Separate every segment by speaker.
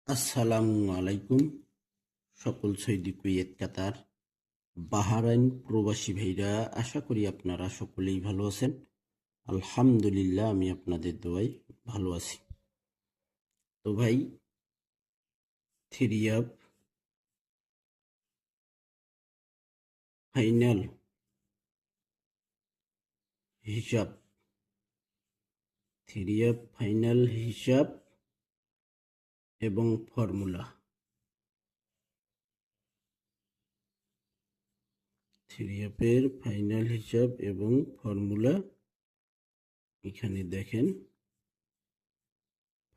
Speaker 1: আসসালামু আলাইকুম। সকল সৌদি, কুয়েত, কাতার, বাহরাইন প্রবাসী ভাইরা, আশা করি আপনারা সকলেই ভালো আছেন। আলহামদুলিল্লাহ, আমি আপনাদের দোয়ায় ভালো আছি। তো ভাই, থ্রি আপ ফাইনাল হিসাব, থ্রি আপ ফাইনাল হিসাব এবং ফর্মুলা, থ্রি আপের ফাইনাল হিসাব এবং ফর্মুলা। এখানে দেখেন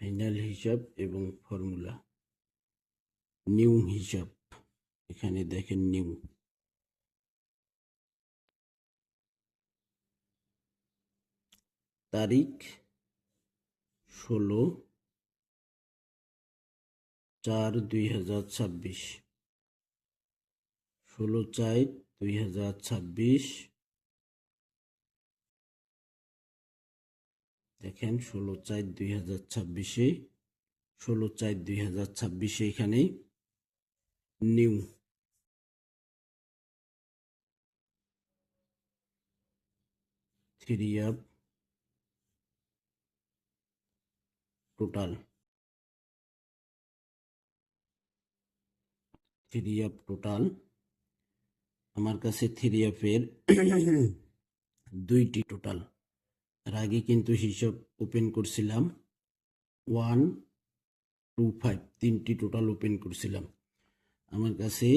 Speaker 1: ফাইনাল হিসাব এবং ফর্মুলা, নিউ হিসাব। এখানে দেখেন নিউ তারিখ 16/4/2026, 16/4/2026। দেখেন 16/4/2026, 16/4/2026 এখানে new three up total, three up total. আমার কাছে থ্রি আপের দুইটি টোটাল, এর আগে কিন্তু হিসাব ওপেন করছিলাম 125, তিনটি টোটাল ওপেন করছিলাম। আমার কাছে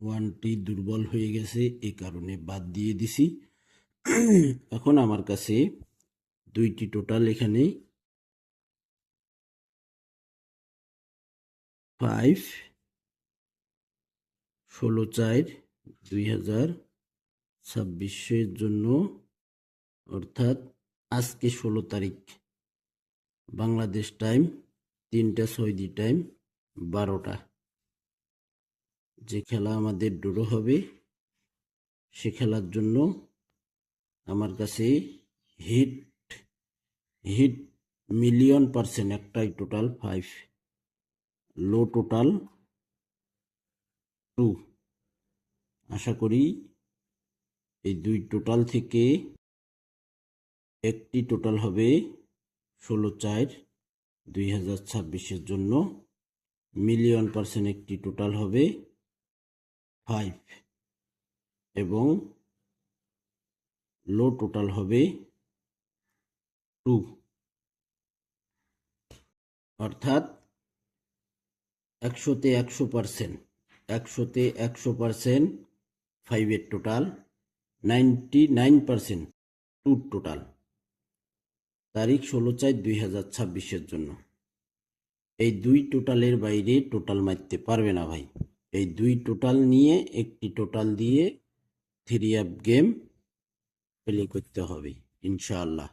Speaker 1: ওয়ানটি দুর্বল হয়ে গেছে, এই কারণে বাদ দিয়ে দিছি। এখন আমার কাছে দুইটি টোটাল, এখানে 5 16/4/2026 জন্য, অর্থাৎ আজকে 16 তারিখ বাংলাদেশ টাইম 3টা সৌদি টাইম 12টা, যে খেলা আমাদের ড্র হবে সে খেলার জন্য আমার কাছে হিট হিট মিলিয়ন% একটাই টোটাল 5, লো টোটাল 2। আশা করি এই দুই টোটাল থেকে একটি টোটাল হবে 16/4/2026 জন্য, মিলিয়ন% একটি টোটাল হবে 5 এবং লো টোটাল হবে 2, অর্থাৎ 100% 100% 5-এর টোটাল, 99% 2 টোটাল। তারিখ 16/4/2026 জন্য। এই দুই টোটালের বাইরে টোটাল মারতে পারবে না ভাই। এই দুই টোটাল নিয়ে একটি টোটাল দিয়ে থ্রি আপ গেম প্লে করতে হবে ইনশাআল্লাহ।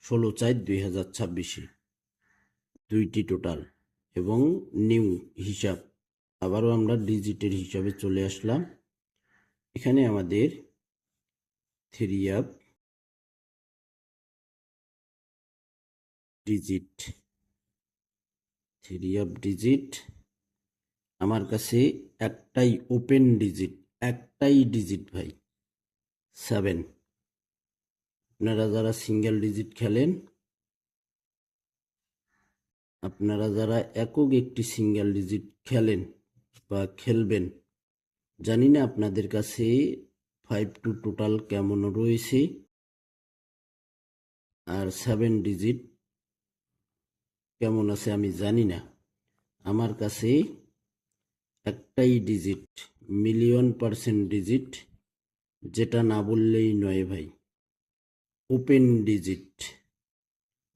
Speaker 1: 16/4/2026 দুইটি টোটাল এবং নিউ হিসাব। আবারও আমরা ডিজিটের হিসাবে চলে আসলাম। এখানে আমাদের three up digit, three up digit আমার কাছে একটাই ওপেন ডিজিট, একটাই ডিজিট ভাই, 7। আপনারা যারা সিঙ্গেল ডিজিট খেলেন, আপনারা যারা একক একটি সিঙ্গেল ডিজিট খেলেন বা খেলবেন, জানি না আপনাদের কাছে 5-2 টোটাল কেমন রয়েছে আর 7 ডিজিট কেমন আছে আমি জানি না। আমার কাছে একটাই ডিজিট, মিলিয়ন% ডিজিট, যেটা না বললেই নয় ভাই, ওপেন ডিজিট,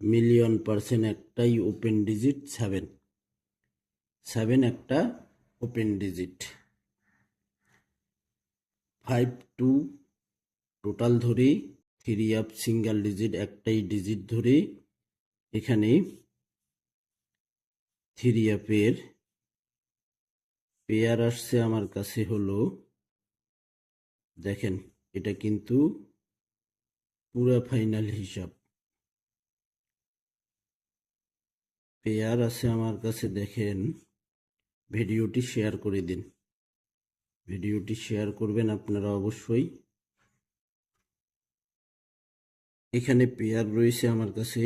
Speaker 1: মিলিয়ন% একটাই ওপেন ডিজিট 7, 7 একটা ওপেন ডিজিট। 5-2 টোটাল ধরে, থ্রি আপ সিঙ্গেল ডিজিট একটাই ডিজিট ধরে, এখানে থ্রি আপের পেয়ার আসছে আমার কাছে হলো, দেখেন এটা কিন্তু পুরা ফাইনাল হিসাব, পেয়ার আছে আমার কাছে, দেখেন। ভিডিওটি শেয়ার করে দিন, ভিডিওটি শেয়ার করবেন আপনারা অবশ্যই। এখানে পেয়ার রয়েছে আমার কাছে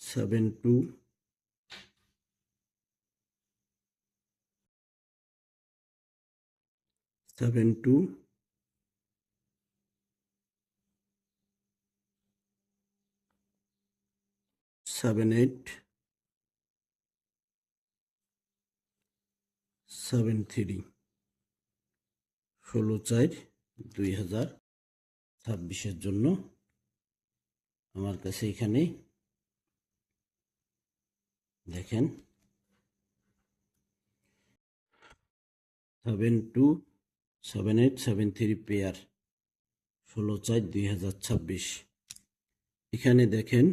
Speaker 1: 7-2, 7-2, 7-8, 7-3, 16/4/2026 জন্য আমার কাছে এখানে দেখেন 7-2, 7-8, 7-3 পেয়ার 16/4/2026। এখানে দেখেন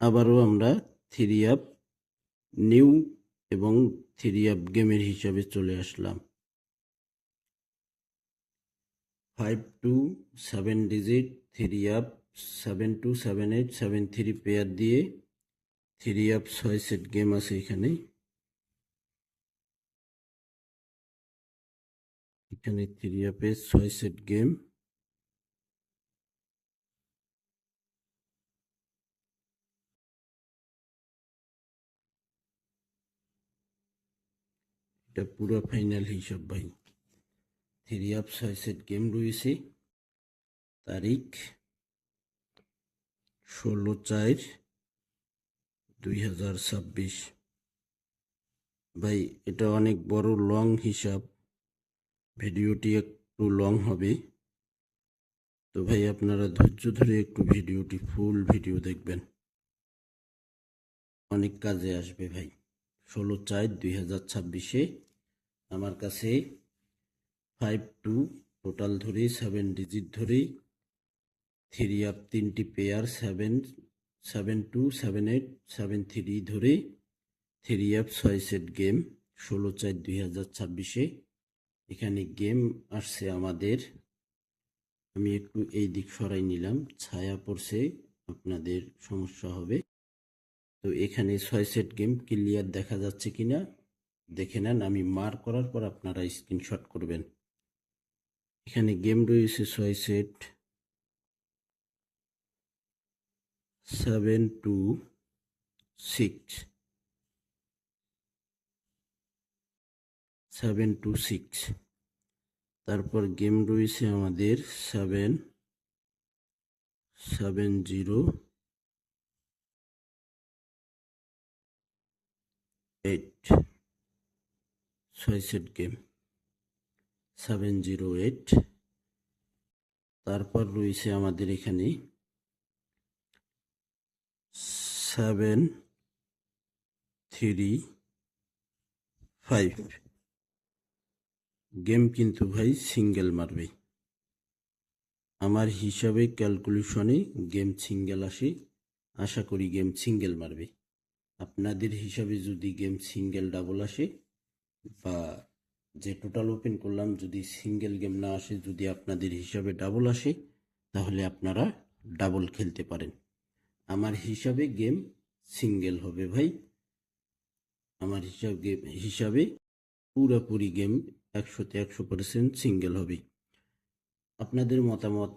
Speaker 1: আবারও আমরা 3 আপ নিউ এবং 3 আপ গেমের হিসাবে চলে আসলাম। 5-2, 7 ডিজিট 3 আপ 7-2, 7-8, 7-3 পেয়ার দিয়ে 3 আপ 6 সেট গেম আছে এখানে। এখানে 3 আপে 6 সেট গেম। এটা পুরো ফাইনাল হিসাব ভাই। 3 আপ 6 সেট গেম রয়েছে। তারিখ 16/4/2026। ভাই এটা অনেক বড় লং হিসাব, ভিডিওটি একটু লং হবে, তো ভাই আপনারা ধৈর্য ধরে একটু ভিডিওটি ফুল ভিডিও দেখবেন, অনেক কাজে আসবে ভাই। 16/4/2026 আমার কাছে 5-2 টোটাল ধরে 7 ডিজিট ধরে 3 আপ 3টি পেয়ার 7-2, 7-8, 7-3 ধরে 3 আপ 6 সেট গেম 16/4/2026। এখানে গেম আসছে আমাদের, আমি একটু এই দিক সরাই নিলাম, ছায়া পড়ছে আপনাদের সমস্যা হবে। তো এখানে 6 সেট গেম ক্লিয়ার দেখা যাচ্ছে কিনা দেখে নেন, আমি মার্ক করার পর আপনারা স্ক্রিনশট করবেন। এখানে গেম রয়েছে 6 সেট 7-2-6, 7-2-6। তারপর গেম রয়েছে আমাদের 7-0-8, 6 সেট গেম 7-0-8। তারপর রয়েছে আমাদের এখানে 7-3-5 গেম, কিন্তু ভাই সিঙ্গেল মারবে। আমার হিসাবে ক্যালকুলেশনে গেম সিঙ্গেল আসে, আশা করি গেম সিঙ্গেল মারবে। আপনাদের হিসাবে যদি গেম সিঙ্গেল ডাবল আসে বা যে টোটাল ওপেন করলাম যদি সিঙ্গেল গেম না আসে, যদি আপনাদের হিসাবে ডাবল আসে তাহলে আপনারা ডাবল খেলতে পারেন। আমার হিসাবে গেম সিঙ্গেল হবে ভাই, আমার হিসাবে পুরোপুরি গেম 100% সিঙ্গেল হবে। আপনাদের মতামত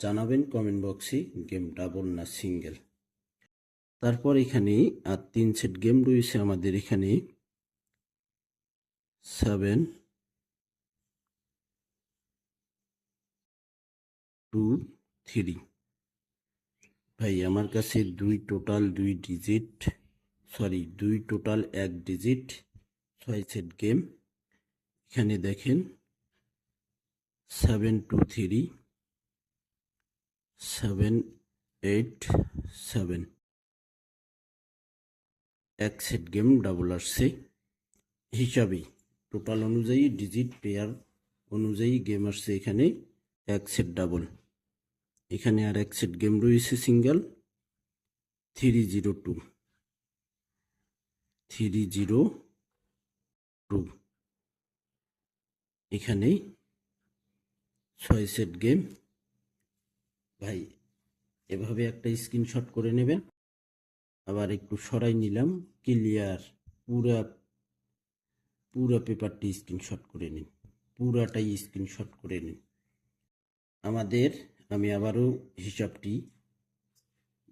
Speaker 1: জানাবেন কমেন্ট বক্সে, গেম ডাবল না সিঙ্গেল। তারপর এখানে আর 3 সেট গেম রয়েছে আমাদের এখানে 7-2-3। ভাই আমার কাছে দুই টোটাল 1 ডিজিট 6 সেট গেম। এখানে দেখেন 7-2-3, 7-8-7 1 সেট গেম ডাবল আসছে। হিসাবে টোটাল অনুযায়ী ডিজিট পেয়ার অনুযায়ী গেম আসছে এখানে 1 সেট ডাবল। এখানে আর 1 সেট গেম রয়েছে সিঙ্গেল 3-0-2, 3-0-2। এখানে 6 সেট গেম। ভাই এভাবে একটা স্ক্রিনশট করে নেবেন, আবার একটু সরাই নিলাম, ক্লিয়ার। পুরা পুরা পেপারটি স্ক্রিনশট করে নিন, পুরাটাই স্ক্রিনশট করে নিন। আমি আবারও হিসাবটি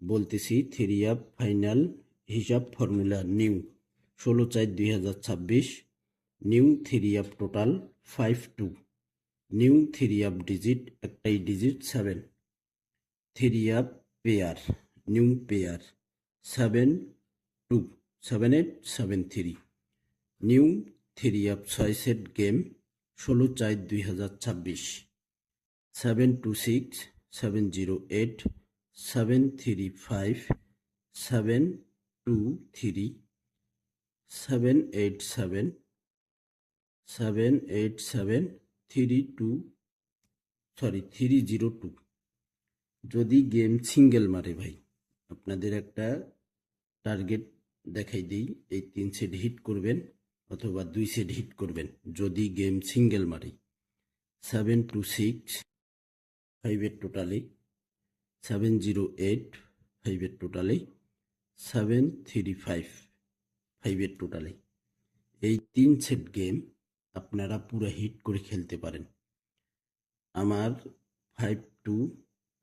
Speaker 1: বলতেছি। থ্রি আপ ফাইনাল হিসাব formula new 16/4/2026, new three up total 52, new three up digit একটাই digit 7, three up pair new pair 7 2 7 8 7 3, new three up 6 set game 16/4/2026, 726 708 735 723 787 302। যদি গেম সিঙ্গেল মারে ভাই, আপনাদের একটা টার্গেট দেখাই দিই, এই 3 সেট হিট করবেন অথবা 2 সেট হিট করবেন যদি গেম সিঙ্গেল মারে। 726 5 টোটালে, 708 5 টোটালে, 735 5 টোটালে, এই 3 সেট গেম আপনারা পুরো হিট করে খেলতে পারেন। আমার 52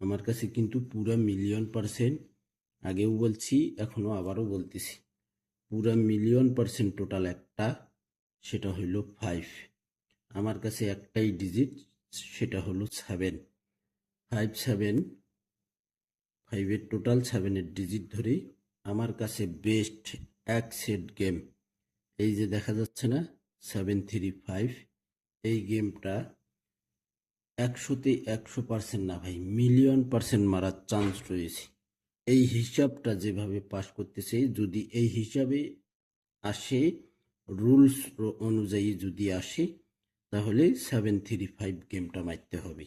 Speaker 1: আমার কাছে কিন্তু পুরা %, আগেও বলছি এখনো আবারও বলতেছি, পুরা %, টোটাল একটা, সেটা হইল 5। আমার কাছে একটাই ডিজিট, সেটা হলো 7। 5 টোটাল 7 ডিজিট ধরে আমার কাছে বেস্ট এক সেট গেম, এই যে দেখা যাচ্ছে না 735, এই গেমটা 100-তে 100% না ভাই, %, মারার চান্স রয়েছে। এই হিসাবটা যেভাবে পাস করতেছে, যদি এই হিসাবে আসে, রুলস অনুযায়ী যদি আসে, তাহলে 735 গেমটা মারতে হবে।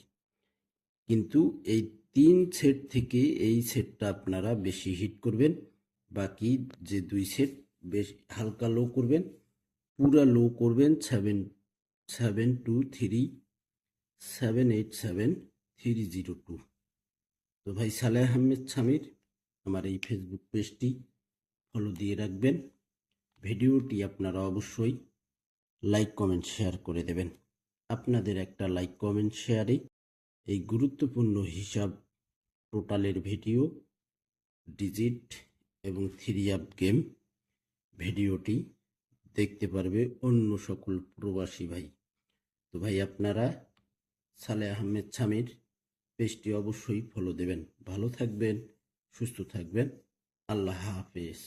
Speaker 1: কিন্তু এই 3 সেট থেকে এই সেটটা আপনারা বেশি হিট করবেন, বাকি যে 2 সেট বেশ হালকা লো করবেন, পুরা লো করবেন 723 787 302। তো ভাই সালেহ আহমেদ সামির, আমার এই ফেসবুক পেজটি ফলো দিয়ে রাখবেন। ভিডিওটি আপনারা অবশ্যই লাইক কমেন্ট শেয়ার করে দেবেন। আপনাদের একটা লাইক কমেন্ট শেয়ারে এই গুরুত্বপূর্ণ হিসাব, টোটালের ভিডিও, ডিজিট এবং থ্রি আপ গেম ভিডিওটি দেখতে পারবে অন্য সকল প্রবাসী ভাই। তো ভাই আপনারা সালেহ আহমেদ সামির পেজটি অবশ্যই ফলো দেবেন। ভালো থাকবেন, সুস্থ থাকবেন, আল্লাহ হাফেজ।